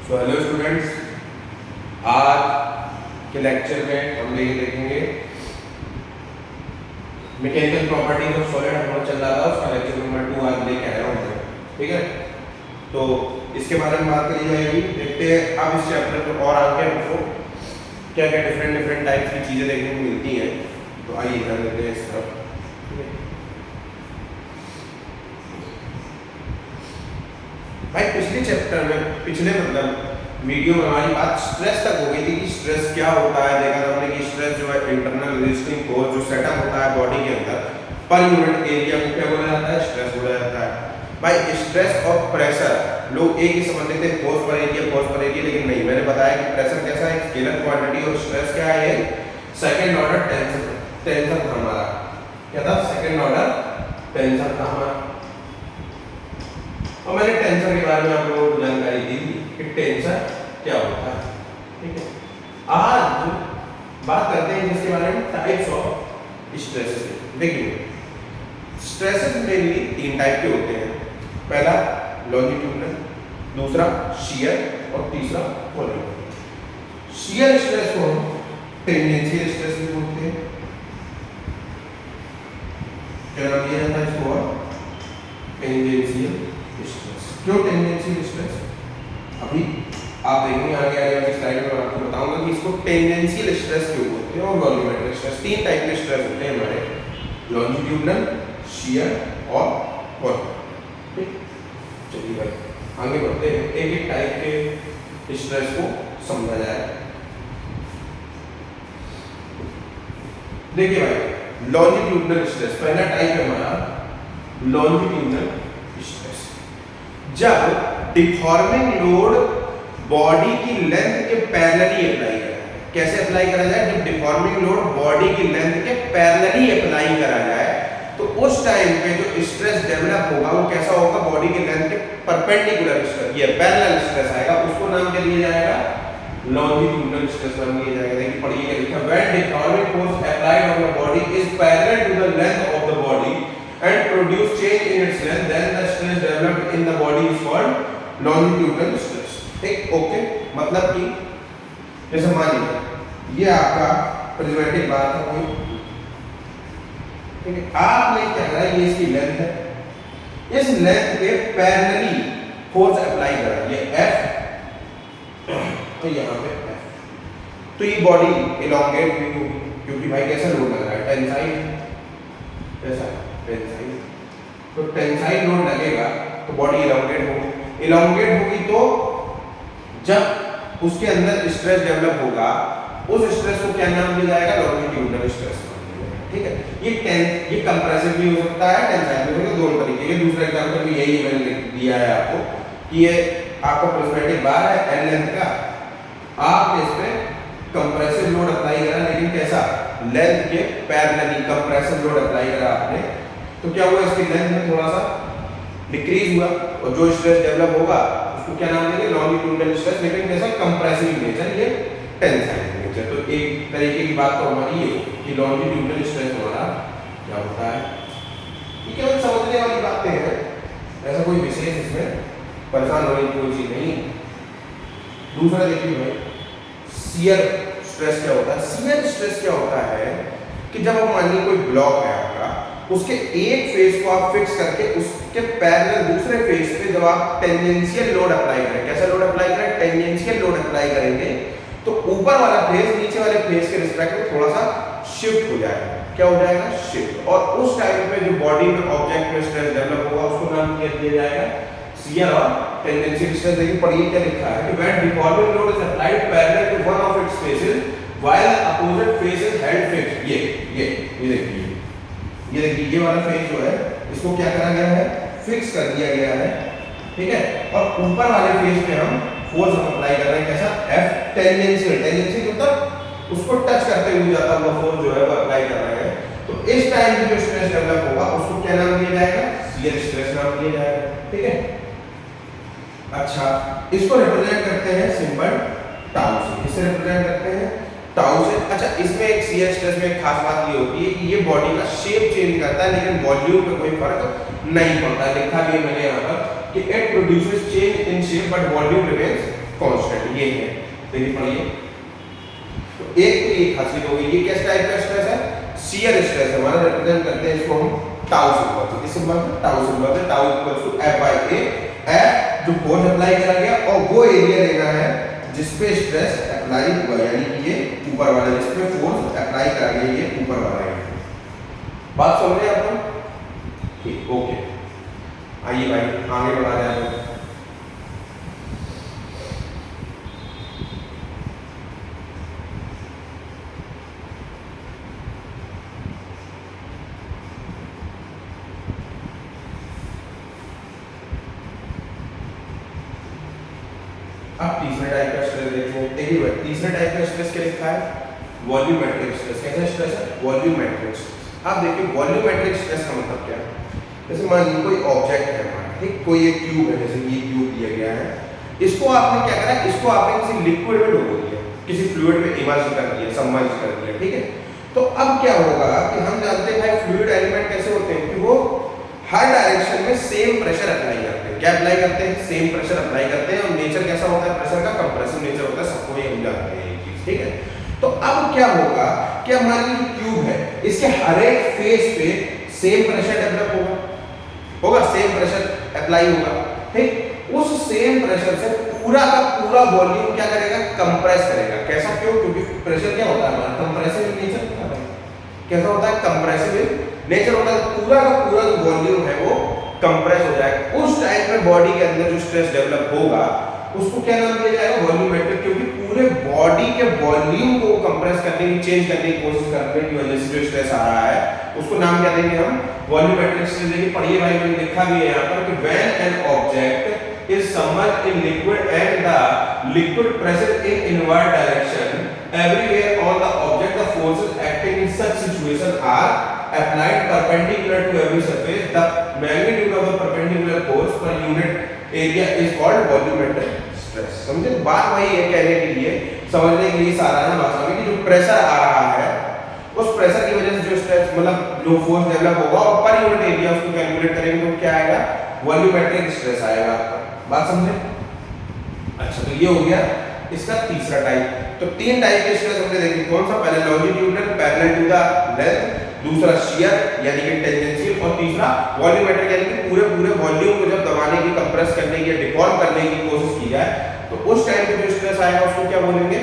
So hello students, आज के lecture में हम ये देखेंगे मैकेनिकल प्रॉपर्टीज ऑफ सॉलिड। हमारा चल रहा था उसका लेक्चर नंबर 2 आज लेके आया हूँ मैं। ठीक है, तो इसके बारे में बात करी जाएगी। देखते हैं अब इस चैप्टर में और आगे हमको क्या क्या डिफरेंट टाइप्स की चीज़ें देखने को मिलती हैं। तो आइए ध्यान देते हैं इस तरफ। ठीक है भाई, पिछले वीडियो में हमारी बात स्ट्रेस तक हो गई थी कि स्ट्रेस क्या होता है। देखा हमने कि स्ट्रेस जो है इंटरनल रेजिस्टिंग फोर्स जो सेटअप होता है बॉडी के अंदर पर यूनिट एरिया को क्या बोला जाता है, स्ट्रेस बोला जाता है। भाई स्ट्रेस और प्रेशर लोग एक ही समझ लेते हैं, फोर्स पर एरिया, लेकिन नहीं, मैंने बताया कि प्रेशर कैसा है, स्केलर क्वांटिटी, और स्ट्रेस क्या है, सेकंड ऑर्डर टेंशन था हमारा। क्या था? सेकंड ऑर्डर टेंशन था हमारा। और मैंने टेंशन के बारे में आप लोगों को जानकारी दी कि टेंशन क्या होता है। ठीक है, आज बात करते हैं जिसके बारे में टाइप्स ऑफ स्ट्रेसेस। देखिए स्ट्रेसेस मेनली 3 टाइप के होते हैं। पहला लॉन्जिट्यूडनल, दूसरा शियर और तीसरा वॉल्यूम। शियर स्ट्रेस को हम टेंजेंशियल स्ट्रेस भी बोलते हैं। क्या नाम दिया जाता है इसको? Tangential stress. क्यों टेंजेंशियल स्ट्रेस? अभी आप देखेंगे आगे वाली स्लाइड में आपको बताऊंगा कि इसको टेंजेंशियल स्ट्रेस क्यों बोलते हैं और वॉल्यूमेट्रिक स्ट्रेस। 3 टाइप के स्ट्रेस होते हैं हमारे, लॉन्जिट्यूडनल, शियर और वॉल्यूम। ठीक, चलिए भाई आगे बढ़ते हैं, एक एक टाइप के स्ट्रेस को समझा जाए। देखिए भाई, लॉन्जिट्यूडनल स्ट्रेस पहला टाइप है हमारा लॉन्जिट्यूडनल स्ट्रेस। जब डिफॉर्मिंग लोड बॉडी की लेंथ के पैरेलली अप्लाई करा जाए। कैसे अप्लाई करा जाए? जब डिफॉर्मिंग लोड बॉडी की लेंथ के पैरेलली अप्लाई करा जाए तो उस टाइम पे जो स्ट्रेस डेवलप होगा वो कैसा होगा? बॉडी के लेंथ के परपेंडिकुलर स्ट्रेस, ये पैरेलल स्ट्रेस आएगा। उसको नाम क्या दिया जाएगा? लॉन्जिट्यूडनल स्ट्रेस नाम दिया जाएगा। देखिए पढ़िए क्या लिखा है, when deforming force applied on the body is parallel to the length of the body and produce change in its length, then the stress developed in the body is called longitudinal stress. ठीक, okay. मतलब कि जैसे मान लीजिए ये आपका prismatic बार है कोई, ठीक है, आपने क्या करा, ये इसकी लेंथ है, इस लेंथ पे पैरेलली फोर्स अप्लाई करा, ये F तो यहाँ पे F, तो ये बॉडी इलोंगेट हुई होगी क्योंकि भाई कैसा लोड लग रहा है, टेंसाइल, कैसा टेंसाइल, तो टेंसाइल लोड लगेगा तो बॉडी इलोंगेट होगी तो जब उसके अंदर स्ट्रेस डेवलप होगा उस स्ट्रेस को क्या नाम दिया जाएगा? Longitudinal stress. ठीक है, ये कंप्रेसिव भी हो सकता है, टेंसाइल भी हो सकता है, दोनों तरीके के। दूसरा एग्जांपल भी यही मैंने दिया है आपको कि ये आपका प्रिज्मेटिक बार है एल लेंथ का, आपने इस पे कंप्रेसिव लोड अप्लाई करा, लेकिन कैसा? लेंथ के पैरेलली कंप्रेसिव लोड अप्लाई करा आपने, तो क्या हुआ? इसकी लेंथ में थोड़ा सा डिक्रीज हुआ और जो स्ट्रेस डेवलप होगा उसको क्या नाम देंगे? लॉन्जिट्यूडनल स्ट्रेस, लेकिन कैसा? कंप्रेसिव नेचर, ये टेंसाइल नेचर। तो एक तरीके की बात तो हमारी ये कि लॉन्जिट्यूडनल स्ट्रेस हमारा क्या होता है। ये केवल समझने वाली बातें हैं, ऐसा कोई विशेष इसमें परेशान होने की कोई चीज नहीं। दूसरा देखिए भाई, शियर स्ट्रेस क्या होता है? शियर स्ट्रेस क्या होता है कि जब आप मान लीजिए कोई ब्लॉक है आपका, उसके एक फेस को आप फिक्स करके उसके पैरेलल दूसरे फेस पे जब आप टेंजेंशियल लोड अप्लाई करें, कैसा लोड अप्लाई करें? टेंजेंशियल लोड अप्लाई करेंगे तो ऊपर वाला फेस नीचे वाले फेस के रिस्पेक्ट में थोड़ा सा शिफ्ट हो जाएगा। क्या हो जाएगा? शिफ्ट। और उस टाइम पे जो बॉडी में ऑब्जेक्ट में स्ट्रेस डेवलप होगा उसको नाम क्या दिया जाएगा? शियर और टेंजेंशियल स्ट्रेस। देखिए पढ़िए क्या लिखा है कि when deforming load is applied parallel to one of its faces while opposite face is held fixed. ये देखिए ये वाला फेस जो है इसको क्या करा गया है? फिक्स कर दिया गया है। ठीक है, और ऊपर वाले फेस पे हम फोर्स अप्लाई कर रहे हैं, कैसा? F टेंजेंशियल मतलब उसको टच करते हुए जाता हुआ फोर्स जो है वो अप्लाई कर रहे हैं। तो इस टाइम पे जो स्ट्रेस डेवलप होगा उसको क्या नाम दिया जाएगा? शियर स्ट्रेस नाम दिया जाएगा। ठीक है, अच्छा, इसको रिप्रेजेंट करते हैं सिंबल टाउ से। इसे रिप्रेजेंट करते हैं टाउ से। अच्छा, इसमें एक शियर स्ट्रेस में एक खास बात ये होती है कि ये बॉडी का शेप चेंज करता है लेकिन वॉल्यूम पे कोई फर्क नहीं पड़ता। लिखा भी है मैंने यहाँ पर कि it produces change in shape but volume remains constant, ये है। देखिए पढ़िए, तो एक तो ये खासियत हो गई। ये किस टाइप का स्ट्रेस है? शियर स्ट्रेस है। हमारा रिप्रेजेंट करते हैं इसको हम टाउ सिंबल से। किस सिंबल से? टाउ सिंबल से। Tau equal to F by A, F जो फोर्स अप्लाई करा गया और वो एरिया लेना है जिस पे स्ट्रेस अप्लाई हुआ, यानी कि ये ऊपर वाला जिस पे फोर्स अप्लाई करा गया, ये ऊपर वाला है। बात समझ रहे हैं आप लोग? ठीक, ओके। आइए भाई आगे बढ़ा रहे हैं। अब तीसरे टाइप का स्ट्रेस देखते हैं। देखिए भाई तीसरे टाइप का स्ट्रेस क्या लिखा है? Volumetric stress. कैसा स्ट्रेस है? Volumetric stress. अब देखिए वॉल्यूमेट्रिक स्ट्रेस का मतलब क्या है? जैसे मान लीजिए कोई ऑब्जेक्ट है हमारा, ठीक, कोई एक क्यूब है, जैसे ये क्यूब दिया गया है, इसको आपने क्या करा? इसको आपने किसी लिक्विड में डुबो दिया, किसी फ्लूइड में इमर्ज कर दिया, सबमर्ज कर दिया, ठीक है। तो अब क्या होगा कि हम जानते हैं भाई फ्लूइड एलिमेंट कैसे होते हैं कि वो हर डायरेक्शन में सेम प्रेशर अप्लाई करते हैं। क्या अप्लाई करते हैं? सेम प्रेशर अप्लाई करते हैं। और नेचर कैसा होता है प्रेशर का? कंप्रेसिव नेचर होता है, सबको ये हम जानते हैं ये चीज, ठीक है। तो अब क्या होगा कि हमारी क्यूब है, इसके हर एक फेस पे सेम प्रेशर डेवलप होगा, सेम प्रेशर अप्लाई होगा, ठीक। उस सेम प्रेशर से पूरा का पूरा वॉल्यूम क्या करेगा? कंप्रेस करेगा। कैसा? क्यों? क्योंकि प्रेशर क्या होता है हमारा? कंप्रेसिव नेचर होता है। कैसा होता है? कंप्रेसिव नेचर होता है। पूरा का पूरा जो वॉल्यूम है वो कंप्रेस हो जाएगा। उस टाइम पे बॉडी के अंदर जो स्ट्रेस डेवलप होगा उसको क्या नाम दिया जाएगा? वॉल्यूमेट्रिक। क्योंकि पूरे बॉडी के वॉल्यूम को कंप्रेस करने की, चेंज करने की कोशिश करने की वजह से जो स्ट्रेस आ रहा है उसको नाम क्या देंगे हम? Volumetric stress. देखिए पढ़िए भाई, मैंने लिखा भी है यहाँ पर कि when an object is submerged in liquid and the liquid pressure in inward direction everywhere on the object, the forces acting in such situation are applied perpendicular to every surface. The magnitude of the perpendicular force per unit area is called volumetric stress. समझे? बात वही है कहने के लिए, समझने के लिए साधारण भाषा में कि जो प्रेशर आ रहा है उस प्रेशर की वजह से जो स्ट्रेस मतलब जो फोर्स डेवलप होगा और पर यूनिट एरिया उसको कैलकुलेट करेंगे तो क्या आएगा? वॉल्यूमेट्रिक स्ट्रेस आएगा आपका। बात समझे? अच्छा, तो ये हो गया इसका तीसरा टाइप। तो तीन टाइप के स्ट्रेस हमने देखे। कौन सा? पहले longitudinal parallel to the length, दूसरा शियर यानी कि टेंजेंशियल, और तीसरा वॉल्यूमेट्रिक यानी कि पूरे वॉल्यूम को जब दबाने की, कंप्रेस करने की, डिफॉर्म करने की कोशिश की जाए तो उस टाइम पे जो स्ट्रेस आएगा उसको क्या बोलेंगे?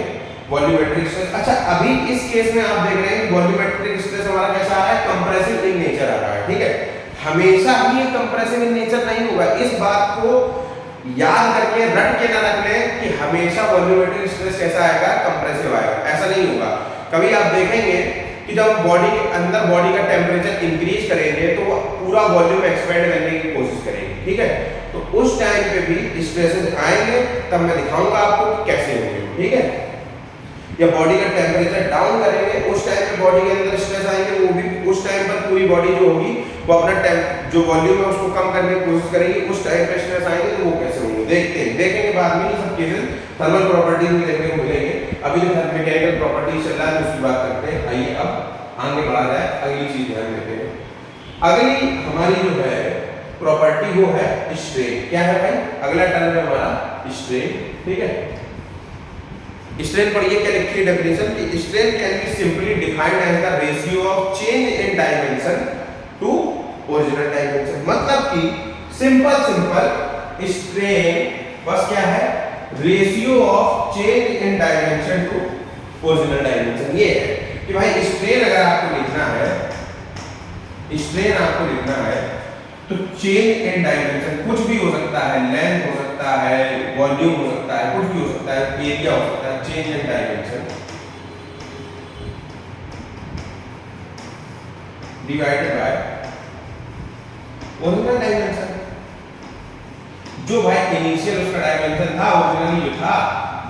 Volumetric stress. अच्छा, अभी इस केस में आप देख रहे हैं कि वॉल्यूमेट्रिक स्ट्रेस हमारा कैसा आ रहा है? कंप्रेसिव इन नेचर आ रहा है, ठीक है। हमेशा ही ये कंप्रेसिव इन नेचर नहीं होगा। इस बात को याद करके रट के ना रख लें कि हमेशा वॉल्यूमेट्रिक स्ट्रेस कैसा आएगा? कंप्रेसिव आएगा। ऐसा नहीं होगा। कभी आप देखेंगे कि जब बॉडी के अंदर बॉडी का टेम्परेचर इंक्रीज करेंगे तो वो पूरा वॉल्यूम एक्सपेंड करने की कोशिश करेंगे, ठीक है। तो उस टाइम पे भी स्ट्रेसेस आएंगे, तब मैं दिखाऊंगा आपको कि कैसे होंगे, ठीक है। या बॉडी का टेम्परेचर डाउन करेंगे उस टाइम पे बॉडी के अंदर स्ट्रेस आएंगे, वो भी उस टाइम पर पूरी बॉडी जो होगी वो अपना जो वॉल्यूम है उसको कम करने की कोशिश करेगी। उस टाइम पे स्ट्रेस आएंगे तो वो कैसे होंगे देखेंगे बाद में। ये सब केसेस थर्मल प्रॉपर्टीज में देखने को मिलेंगे। अभी जो मैकेनिकल प्रॉपर्टीज चल रहा है उसकी बात करते हैं। आइए अब आगे बढ़ा जाए, अगली चीज ध्यान देते हैं। अगली हमारी जो है प्रॉपर्टी वो है स्ट्रेन। क्या है भाई? अगला टर्म है हमारा स्ट्रेन, ठीक है। स्ट्रेन पढ़िए क्या लिखी है डेफिनेशन कि strain can be simply defined as the ratio of change in dimension to original dimension. मतलब कि सिंपल स्ट्रेन बस क्या है? Ratio of change in dimension to original dimension. ये है कि भाई स्ट्रेन अगर आपको लिखना है, स्ट्रेन आपको लिखना है तो चेंज इन डायमेंशन कुछ भी हो सकता है, लेंथ हो सकता है, वॉल्यूम हो सकता है, कुछ भी हो सकता है, एरिया हो सकता है। Change in dimension divided by original dimension. जो भाई इनिशियल उसका डायमेंशन था, ओरिजिनली जो था,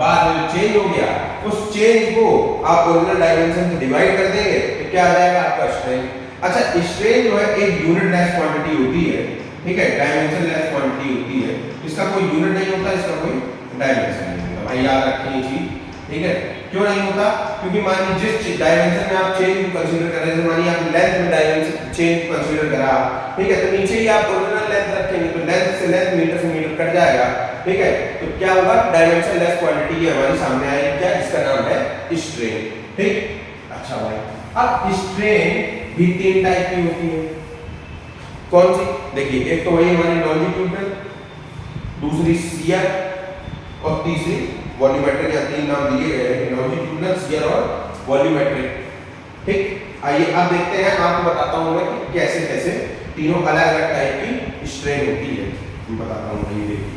बाद में जो चेंज हो गया उस चेंज को आप ओरिजिनल डायमेंशन से डिवाइड कर देंगे तो क्या आ जाएगा आपका स्ट्रेन। अच्छा, स्ट्रेन जो है एक यूनिट लेस क्वांटिटी होती है, ठीक है, डायमेंशन लेस क्वांटिटी होती है। इसका कोई यूनिट नहीं होता, इसका कोई डायमेंशन नहीं होता। भाई याद रखें ये चीज, ठीक है, क्यों नहीं होता? क्योंकि मान लीजिए जिस डायमेंशन में आप चेंज कंसीडर कर रहे हैं, मानिए आप लेंथ में डायमेंशन चेंज कंसीडर करा, ठीक है, तो नीचे ही आप ओरिजिनल लेंथ रखेंगे तो लेंथ से लेंथ मीटर से मीटर कट जाएगा, ठीक है, तो क्या होगा? डायमेंशन लेस क्वांटिटी ये हमारी सामने आएगी, क्या? इसका नाम है स्ट्रेन। ठीक, अच्छा भाई, अब स्ट्रेन भी तीन टाइप की होती है। कौन सी? देखिए, एक तो वही हमारी लॉन्जिट्यूडनल, दूसरी शियर और तीसरी वॉल्यूमेट्रिक। या तीन नाम दिए गए हैं, लॉन्जिट्यूडनल, शियर और वॉल्यूमेट्रिक। ठीक, आइए अब देखते हैं, आपको बताता हूं मैं कि कैसे कैसे तीनों अलग अलग टाइप की स्ट्रेन होती है, मैं बताता हूं। ये देखिए,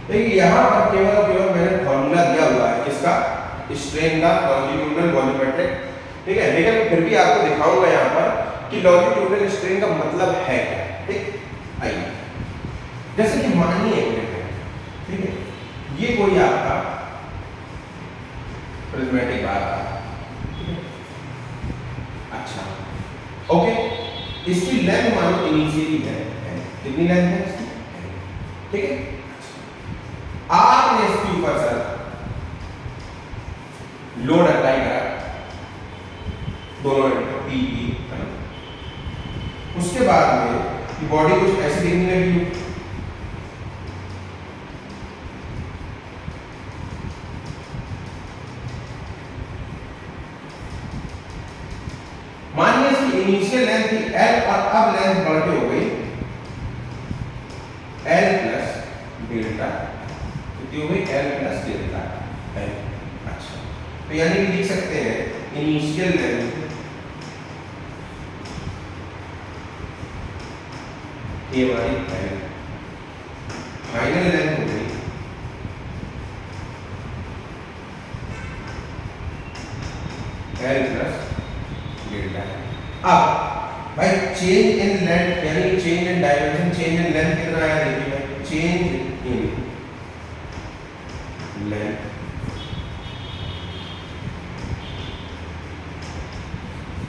देखिए यहां पर केवल और केवल मैंने फॉर्मूला दिया हुआ है किसका? स्ट्रेन का, लॉन्जिट्यूडनल, वॉल्यूमेट्रिक। ठीक है, लेकिन फिर भी आपको दिखाऊंगा यहाँ पर कि लॉन्जिट्यूडनल स्ट्रेन का मतलब है क्या। ठीक, आइए, जैसे कि मानिए, ठीक है, ये कोई आपका प्रिज्मेटिक बार था, अच्छा, ओके, इसकी लेंथ मानो इनिशियली है, कितनी लेंथ है इसकी? ठीक है, आपने इसके ऊपर सर लोड अप्लाई करा, दोनों पी ई, है ना, उसके बाद में बॉडी कुछ ऐसी दिखने लगी, मानिए इसकी इनिशियल लेंथ थी एल और अब लेंथ बढ़ के हो गई एल प्लस डेल्टा, कितनी हो गई? L plus delta L. अच्छा, तो यानी कि लिख सकते हैं इनिशियल लेंथ ए वाई एल, फाइनल लेंथ हो गई एल प्लस डेल्टा। अब भाई चेंज इन लेंथ यानी change in dimension, change in length कितना आया? देखिए भाई, change in length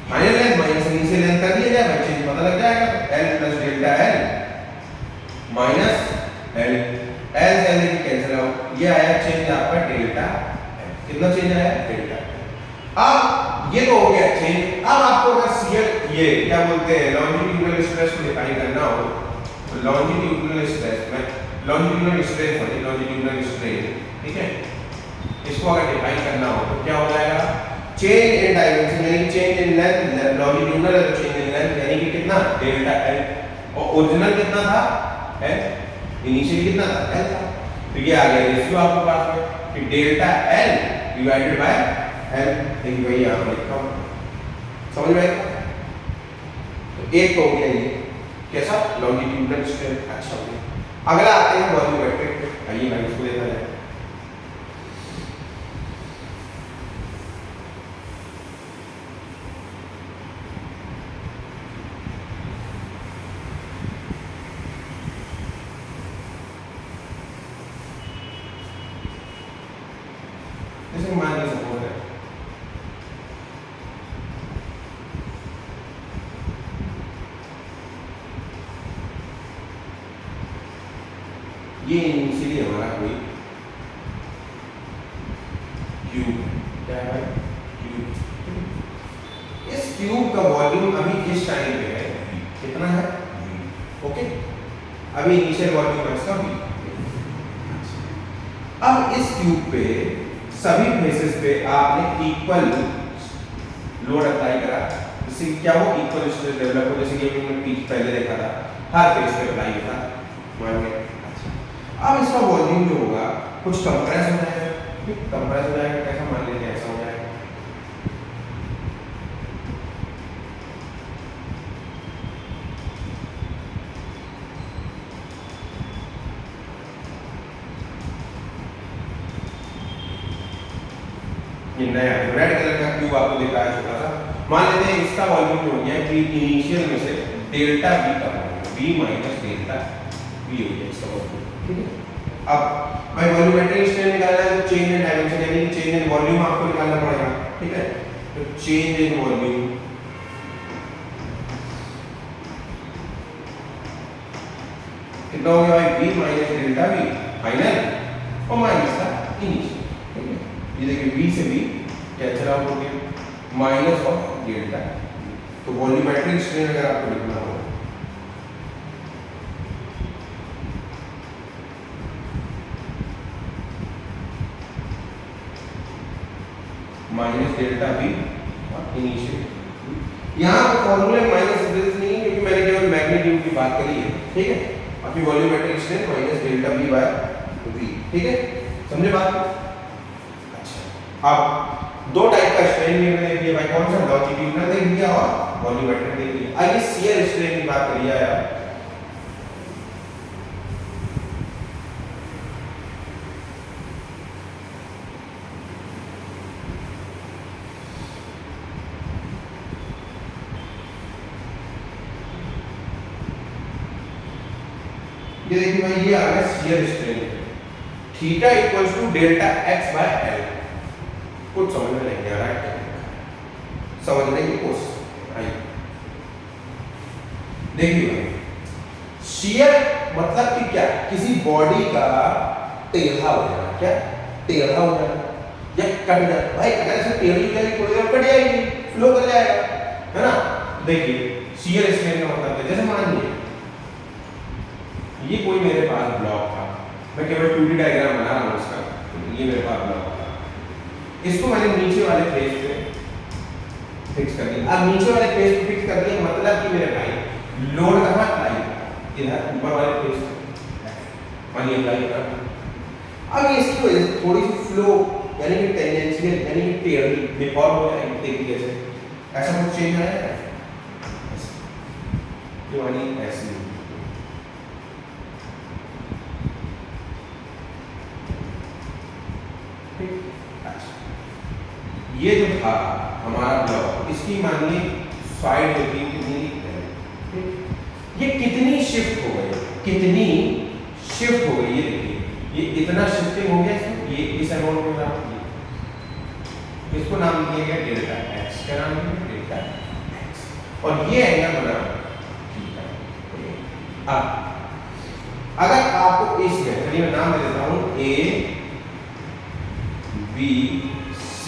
final length minus initial length कर दिया जाए भाई, चेंज पता लग जाएगा। L plus delta L minus L, L से एल कैंसिल आउट, ये आया चेंज आपका डेल्टा एल। कितना चेंज आया? डेल्टा। अब ये तो हो गया चेंज। अब आपको अगर शियर, ये क्या बोलते हैं, लॉन्जिट्यूडनल स्ट्रेस को डिफाइन करना हो तो लॉन्जिट्यूडनल स्ट्रेस में लॉन्जिट्यूडनल स्ट्रेस होती है, लॉन्जिट्यूडनल स्ट्रेन, ठीक है, इसको अगर डिफाइन करना हो तो क्या हो जाएगा? चेंज इन डायमेंशन यानी चेंज इन लेंथ, लॉन्जिट्यूडनल है तो चेंज इन लेंथ यानी कि कितना? Delta L. और ओरिजिनल कितना था? एल। इनिशियल कितना था? एल था। तो ये आ गया रेशियो आपके पास में कि delta L divided by L. देखिए भाई यहाँ पर लिखा हूँ, समझ में आएगा? तो एक तो हो गया ये कैसा? Longitudinal strain. अच्छा हो गया। अगला आते हैं वॉल्यूमेट्रिक पे। आइए भाई इसको देखा जाए। जैसे मान लीजिए सपोज है ये इनिशियली हमारा कोई क्यूब है, क्या है भाई? क्यूब। इस क्यूब का वॉल्यूम अभी इस टाइम पे है, कितना है? ओके, अभी इनिशियल वॉल्यूम है इसका भी। अब इस क्यूब पे सभी फेसेस पे आपने इक्वल लोड अप्लाई करा, जिससे क्या हो? इक्वल स्ट्रेस डेवलप हो, जैसे कि हमने पीक पहले देखा था, हर फेस पे अप्लाई किया था, मान गए। अब इसका वॉल्यूम जो होगा कुछ कंप्रेस हो जाएगा, ठीक, कंप्रेस हो जाएगा, कैसा? मान लीजिए ऐसा हो जाएगा, ये नया रेड कलर का क्यूब आपको दिखा है छोटा सा। मान लेते हैं इसका वॉल्यूम जो हो गया कि इनिशियल में से डेल्टा बी का volume, B minus delta B हो गया इसका वॉल्यूम, ठीक है। अब भाई वॉल्यूमेट्रिक स्ट्रेन निकालना है तो चेंज इन डायमेंशन यानी चेंज इन वॉल्यूम आपको निकालना पड़ेगा, ठीक है। तो चेंज इन वॉल्यूम कितना हो गया भाई v minus delta v final और माइनस का इनिशियल, ठीक है। ये देखिए v से v कैंसिल आउट हो गया माइनस ऑफ डेल्टा। तो वॉल्यूमेट्रिक स्ट्रेन अगर आपको लिखना हो माइनस डेल्टा v इनिशियल, यहाँ पर फॉर्मूले माइनस जरूरत नहीं है क्योंकि मैंने केवल मैग्नीट्यूड की बात करी है, ठीक है। बाकी volumetric strain minus delta v by v, ठीक है, समझे बात। अच्छा अब दो टाइप का स्ट्रेन भी मैंने दिया भाई, कौन सा लॉन्जिट्यूडिनल देख दिया और वॉल्यूमेट्रिक देख दिया। आइए शियर स्ट्रेन की बात करिए यार। ये देखिए भाई ये आ गया shear strain, theta equals to delta x by l। कुछ समझ में नहीं आ रहा है, समझने की कोशिश आइए। देखिए भाई शियर मतलब कि क्या, किसी बॉडी का टेढ़ा हो जाना, क्या टेढ़ा हो जाना या कट जाना। भाई अगर ऐसे टेढ़ी जाएगी थोड़ी देर कट जाएगी, फ्लो कर जाएगा, है ना। देखिए शियर स्ट्रेन का मतलब है, जैसे मान लीजिए ये कोई मेरे पास ब्लॉक था, मैं केवल 2D डायग्राम बना रहा हूँ इसका, ये मेरे पास ब्लॉक था, इसको मैंने नीचे वाले फेस पे फिक्स कर दिया। अब नीचे वाले फेस पे फिक्स कर दिया मतलब कि मेरे भाई लोड कहाँ अप्लाई, इधर ऊपर वाले फेस पे पानी अप्लाई कर। अब इसकी वजह से थोड़ी सी फ्लो यानी कि टेंजेंशियल यानी कि टेढ़ी डिफॉर्म हो जाएगी, देखिए कैसे ऐसा कुछ चेंज आया है, जो वाली ऐसी ये जो था हमारा ब्लॉक, इसकी मानिए साइड होती है कितनी, ये कितनी शिफ्ट हो गई, कितनी शिफ्ट हो गई, ये देखिए ये इतना शिफ्टिंग हो गया, ये इस अमाउंट में नाम दिया, इसको नाम दिया गया डेल्टा x, क्या नाम दिया डेल्टा x, और ये एंगल बना थीटा। अब अगर आपको इसमें चलिए मैं नाम दे देता हूं a b c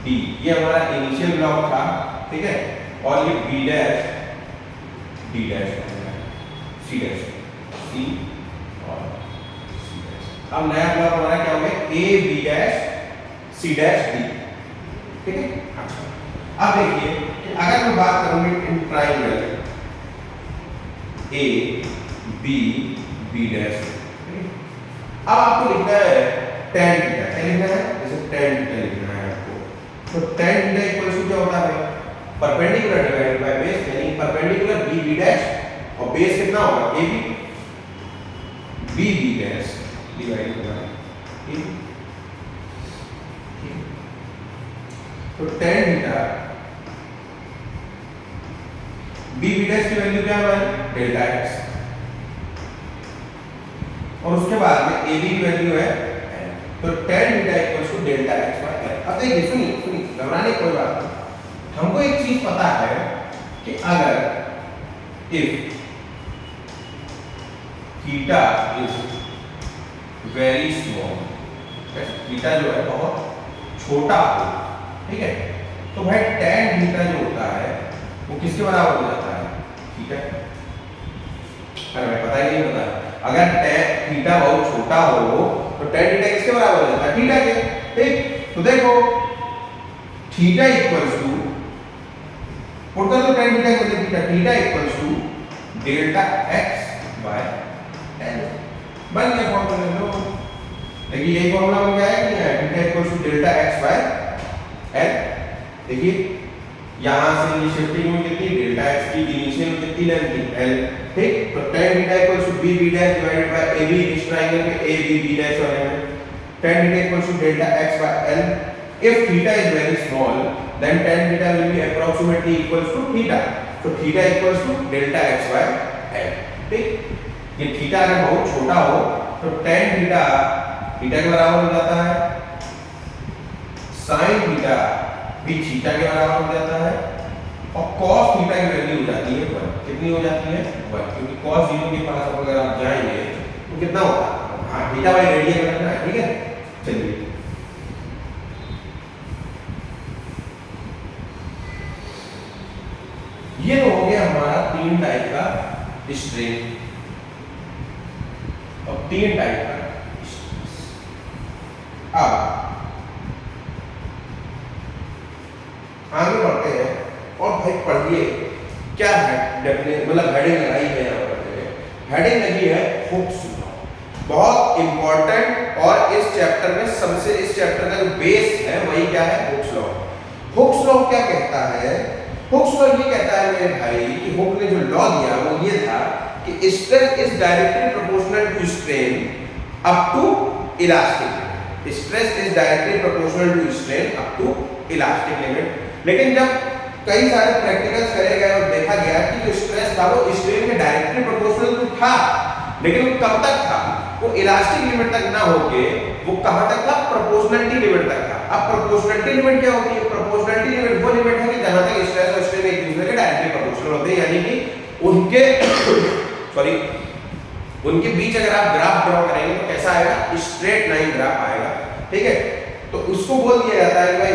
d, ये हमारा इनिशियल ब्लॉक था, ठीक है, और ये b dash d dash c dash c और c डैश। अब नया ब्लॉक हमारा क्या हो गया a b dash c dash d, ठीक है। अब देखिए कि अगर मैं बात करूंगी in triangle a b b dash, अब आपको लिखना है tan थीटा, क्या लिखना है, जैसे tan थीटा लिखना है आपको, तो tan थीटा इक्वल टू क्या होता है परपेंडिकुलर डिवाइडेड बाय बेस, यानी परपेंडिकुलर b b डैश और बेस कितना होगा a b b b dash divided by a, तो tan theta b b dash की वैल्यू क्या है डेल्टा x, और उसके बाद में a b की वैल्यू है n, तो tan theta equals to delta x by l। अब देखिए सुनिए घबराने की कोई बात नहीं, हमको एक चीज पता है कि अगर if theta is very small, theta जो है बहुत छोटा हो, ठीक है, तो भाई tan थीटा जो होता है वो किसके बराबर हो जाता है, थीटा। अरे पता ही नहीं पता, अगर tan थीटा बहुत छोटा हो तो tan थीटा किसके बराबर हो जाता है, थीटा के, ठीक। तो देखो थीटा इक्वल्स टू पुट कर दो tan थीटा को, theta theta equals to delta x by l, बन गया फॉर्मूला लो। देखिए यही फॉर्मूला बन गया है कि theta equals to delta x by l। देखिए यहां से ये शिफ्टिंग में कितनी डेल्टा x की इनिशियल में कितनी लेंथ थी l, ठीक। तो tan theta equals to b b dash divided by a b, इस ट्रायंगल में a b b डैश वाले में tan theta equals to delta x by l। if theta is very small then tan theta will be approximately equals to theta, so theta equals to delta x by l, ठीक। ये theta अगर बहुत छोटा हो तो tan theta theta के बराबर हो जाता है, sin थीटा भी थीटा के बराबर हो जाता है, और cos थीटा की वैल्यू हो जाती है 1। कितनी हो जाती है 1, क्योंकि cos 0 के पास अब अगर आप जाएंगे तो कितना होगा, हाँ थीटा बाई रेडियन में रखना है, ठीक है। चलिए ये तो हो गया हमारा 3 टाइप का स्ट्रेन और 3 टाइप का स्ट्रेस। अब आगे बढ़ते हैं और भाई पढ़िए क्या है डेफिनेशन, मतलब हेडिंग लगाई है यहाँ पर, हेडिंग लगी है हुक्स लॉ, बहुत इंपॉर्टेंट। और इस चैप्टर में सबसे, इस चैप्टर का जो बेस है वही क्या है, हुक्स लॉ। हुक्स लॉ क्या कहता है, हुक्स लॉ ये कहता है मेरे भाई कि हुक ने जो लॉ दिया वो ये था कि stress is directly proportional to strain up to elastic limit. Stress is directly proportional to strain up to elastic limit. लेकिन जब कई सारे प्रैक्टिकल्स करे गए और देखा गया कि जो स्ट्रेस था वो स्ट्रेन के डायरेक्टली प्रोपोर्शनल तो था, लेकिन वो कब तक था, वो इलास्टिक लिमिट तक ना होके वो कहां तक था, प्रोपोर्शनलिटी लिमिट तक था। अब प्रोपोर्शनलिटी लिमिट क्या होती है, प्रोपोर्शनलिटी लिमिट वो लिमिट है कि जहां तक स्ट्रेस और स्ट्रेन एक दूसरे के डायरेक्टली प्रोपोर्शनल होते हैं, यानी कि उनके सॉरी उनके बीच अगर आप ग्राफ ड्रॉ करेंगे तो कैसा आएगा, स्ट्रेट लाइन ग्राफ आएगा, ठीक है। तो उसको बोल दिया जाता है कि भाई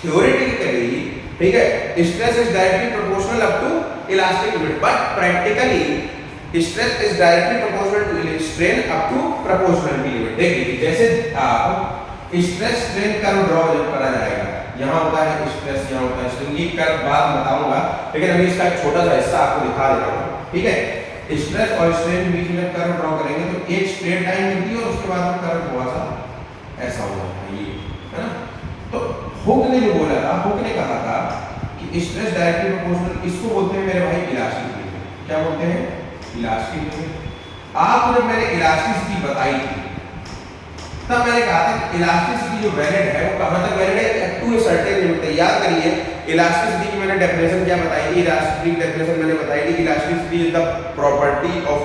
थ्योरेटिकली, ठीक है, stress is directly proportional up to elastic limit, but practically stress is directly proportional to strain up to proportionality limit. देखिए जैसे आप स्ट्रेस स्ट्रेन कर्व ड्रॉ जब करा जाएगा, यहाँ होता है स्ट्रेस, यहाँ होता है स्ट्रेन, ये कर्व बाद बताऊंगा, लेकिन अभी इसका एक छोटा सा हिस्सा आपको दिखा दे रहा हूँ, ठीक है। स्ट्रेस और स्ट्रेन के बीच में कर्व ड्रॉ करेंगे तो एक स्ट्रेट लाइन मिलती है और उसके बाद में कर्व थोड़ा सा ऐसा हो जाता है, ये है ना। तो हुक ने जो बोला था, हुक ने कहा था कि स्ट्रेस डायरेक्टली प्रोपोर्शनल, इसको बोलते हैं मेरे भाई इलास्टिक लिमिट। क्या बोलते हैं, इलास्टिक लिमिट। आपको जब मैंने इलास्टिसिटी बताई थी तब मैंने कहा था कि इलास्टिसिटी जो वैलिड है वो कहां तक वैलिड है, up to a certain limit तक। याद करिए इलास्टिसिटी की मैंने डेफिनेशन क्या बताई थी, इलास्टिसिटी की डेफिनेशन मैंने बताई थी, elasticity is the property of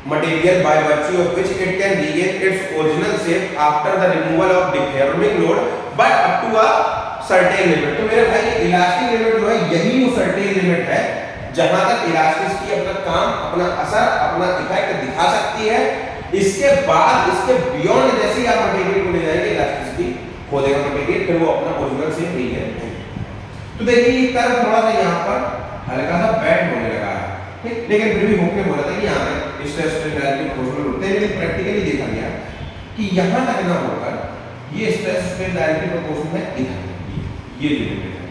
material by virtue of which it can regain its original shape after the removal of deforming load but up to a certain limit। तो मेरे भाई इलास्टिक लिमिट जो है यही वो certain limit है जहां तक इलास्टिसिटी अपना काम, अपना असर, अपना इफेक्ट दिखा सकती है। इसके बाद, इसके बियॉन्ड जैसे ही आप मटेरियल को ले जाएंगे इलास्टिसिटी खो देगा मटेरियल, फिर वो अपना ओरिजिनल शेप रिगेन करेगा। तो देखिए ये कर्व थोड़ा सा यहाँ पर हल्का सा बेंड होने लगा है, ठीक, लेकिन फिर भी हुक ने बोला था कि यहाँ तक स्ट्रेस स्ट्रेन डायरेक्टली प्रोपोर्शनल होते हैं, लेकिन प्रैक्टिकली देखा गया कि यहाँ तक ना होकर ये स्ट्रेस स्ट्रेन डायरेक्टली प्रोपोर्शनल है इधर, ये जो लिमिट है,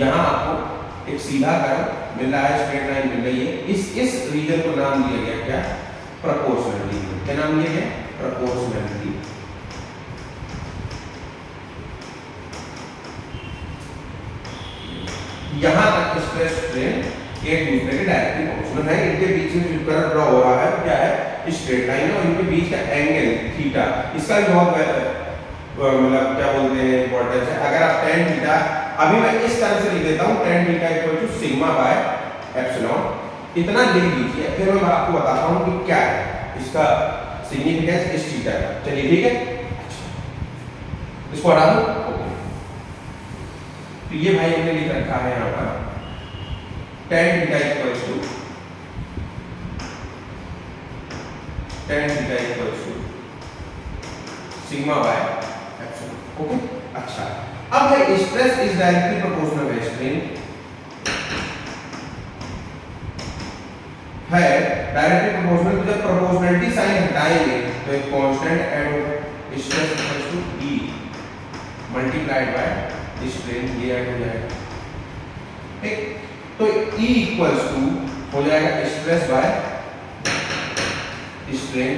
यहाँ आपको एक सीधा कर्व मिल रहा है, स्ट्रेट लाइन मिल रही है, इस रीजन को नाम दिया गया क्या, प्रोपोर्शनलिटी। क्या नाम दिया गया, प्रोपोर्शनलिटी। यहाँ तक स्ट्रेस स्ट्रेन एक दूसरे के डायरेक्टली प्रोपोर्शनल है, इनके बीच में जो कर्व ड्रॉ हो रहा है क्या है, स्ट्रेट लाइन है, और इनके बीच का एंगल थीटा, इसका भी बहुत मतलब क्या बोलते हैं इंपॉर्टेंस है। अगर आप tan थीटा, अभी मैं इस तरह से लिख देता हूँ, tan theta equal to sigma by epsilon, इतना लिख लीजिए, फिर मैं आपको बताता हूँ कि क्या है इसका सिग्निफिकेंस इस थीटा का। चलिए ठीक है, इसको हटा दो। तो ये भाई हमने लिख रखा है यहाँ पर tan theta equals to sigma by epsilon, okay. अच्छा, अब है स्ट्रेस इज डायरेक्टली प्रोपोर्शनल है, स्ट्रेन है डायरेक्टली प्रोपोर्शनल, तो जब प्रोपोर्शनलिटी साइन हटाएंगे तो एक कांस्टेंट ऐड होगा, stress equals to E multiplied by strain, ये ऐड हो जाएगा, ठीक। तो E इक्वल्स टू हो जाएगा stress by strain,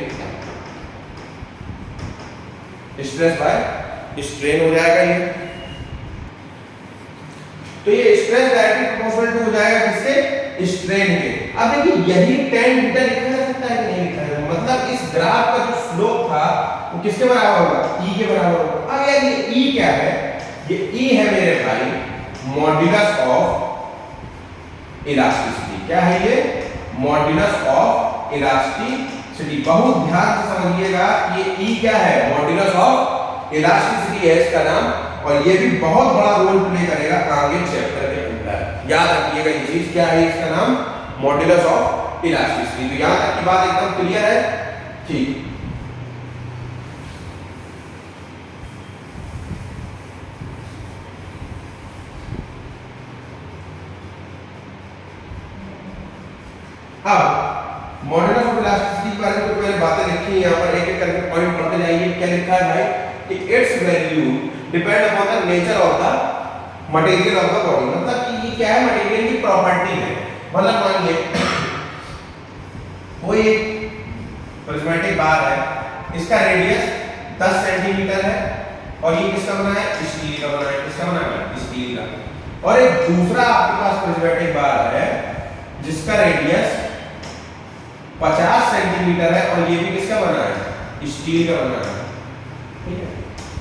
stress by strain हो जाएगा ये। तो ये स्ट्रेस डायरेक्टली प्रोपोर्शनल टू हो जाएगा किसके, स्ट्रेन के। अब देखिए यही tan थीटा लिखा जा सकता है कि नहीं लिखा जा, मतलब इस ग्राफ का जो स्लोप था वो किसके बराबर होगा, E के बराबर होगा। अब यार ये E क्या है, ये E है मेरे भाई मॉड्यूलस ऑफ इलास्टिसिटी। क्या है ये, मॉड्यूलस ऑफ इलास्टिसिटी। बहुत ध्यान से समझिएगा, ये E क्या है, मॉड्यूलस ऑफ इलास्टिसिटी है, इसका नाम और ये भी बहुत बड़ा रोल प्ले करेगा आगे चैप्टर के अंदर। याद रखिएगा ये चीज क्या है, इसका नाम मॉड्यूलस ऑफ इलास्टिसिटी। तो यहां तक की बात एकदम क्लियर है, ठीक। अब मॉड्यूलस ऑफ इलास्टिसिटी के बारे में तो मैंने बातें लिखी है यहाँ पर, एक एक करके पॉइंट पढ़ते जाइए। क्या लिखा है भाई कि it's value depend upon the nature of the material of the body. मतलब कि ये क्या है, मटेरियल की प्रॉपर्टी है। मतलब मानिए कोई प्रिज्मेटिक बार है, इसका रेडियस 10 सेंटीमीटर है और ये किसका बना है, स्टील का बना है। किसका बना है, स्टील का। और एक दूसरा आपके पास प्रिज्मेटिक बार है जिसका रेडियस 50 सेंटीमीटर है और ये भी किसका बना है, स्टील का बना है। ठीक है,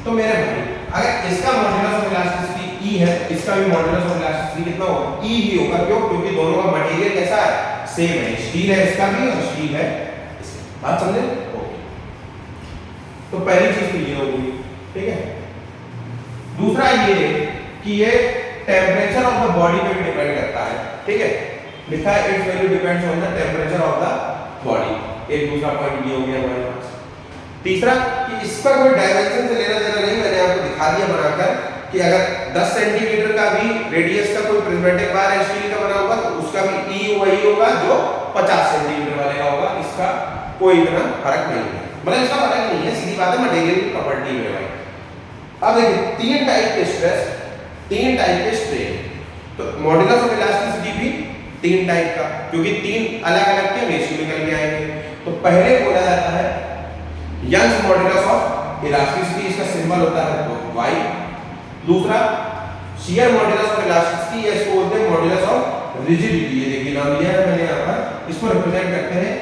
तो मेरे भाई अगर इसका मॉड्यूलस ऑफ इलास्टिसिटी E है तो इसका भी मॉड्यूलस ऑफ इलास्टिसिटी कितना होगा, E ही होगा। क्यों, क्योंकि दोनों का मटेरियल कैसा है, सेम है। स्टील है इसका भी और स्टील है इसका। बात समझे? ओके, तो पहली चीज तो ये होगी। ठीक है, दूसरा ये कि ये टेम्परेचर ऑफ द बॉडी पे भी डिपेंड करता है। ठीक है, लिखा है it's value depends on the temperature of the body. एक दूसरा पॉइंट ये हो गया हमारे पास। तीसरा कि इसका कोई डायमेंशन से लेना देना नहीं, मैंने आपको दिखा दिया बनाकर कि अगर 10 सेंटीमीटर का भी रेडियस का कोई प्रिज्मेटिक बार है स्टील का बना होगा तो उसका भी E वही होगा जो 50 सेंटीमीटर वाले का होगा। इसका कोई इतना फर्क नहीं है, मतलब इसका फर्क नहीं है, सीधी बात है, मटेरियल की प्रॉपर्टी में भाई। अब देखिए तीन टाइप के स्ट्रेस, तीन टाइप के स्ट्रेन। तो मॉड्यूलस ऑफ इलास्टिसिटी भी तीन टाइप का, क्योंकि तीन अलग अलग के रेशियो निकल के आएंगे। तो पहले बोला जाता है यंग्स मॉड्यूलस ऑफ इलास्टिसिटी, इसका सिंबल होता है तो Y। दूसरा शियर मॉड्यूलस ऑफ इलास्टिसिटी, या इसको बोलते हैं मॉड्यूलस ऑफ रिजिडिटी। ये देखिए नाम लिया है मैंने यहाँ पर, इसको रिप्रेजेंट करते हैं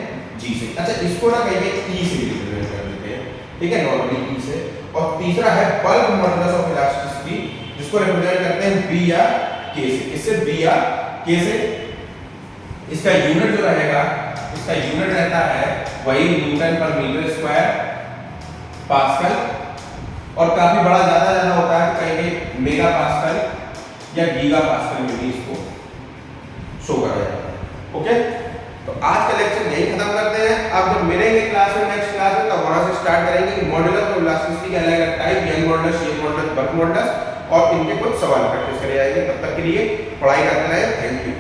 G से। अच्छा, इसको ना कहिए E से रिप्रेजेंट कर देते हैं, ठीक है, नॉर्मली E से। और तीसरा है बल्क मॉड्यूलस ऑफ इलास्टिसिटी, जिसको रिप्रेजेंट करते हैं B या K से। इससे B या K से। इसका यूनिट जो रहेगा, इसका यूनिट रहता है वही न्यूटन पर मीटर स्क्वायर पास्कल, और काफी बड़ा ज्यादा होता है तो कहीं मेगा पास्कल या गीगा पास्कल में भी इसको शो करा जाता है। ओके, तो आज का लेक्चर यही खत्म करते हैं। अब जब मिलेंगे क्लास में नेक्स्ट क्लास में, तो वहां से स्टार्ट करेंगे कि मॉड्यूलस ऑफ इलास्टिसिटी के अलग अलग type, young modulus, shear modulus, bulk modulus, और इनके कुछ सवाल प्रैक्टिस करे जाएंगे। तब तक के लिए पढ़ाई करते रहें। Thank you.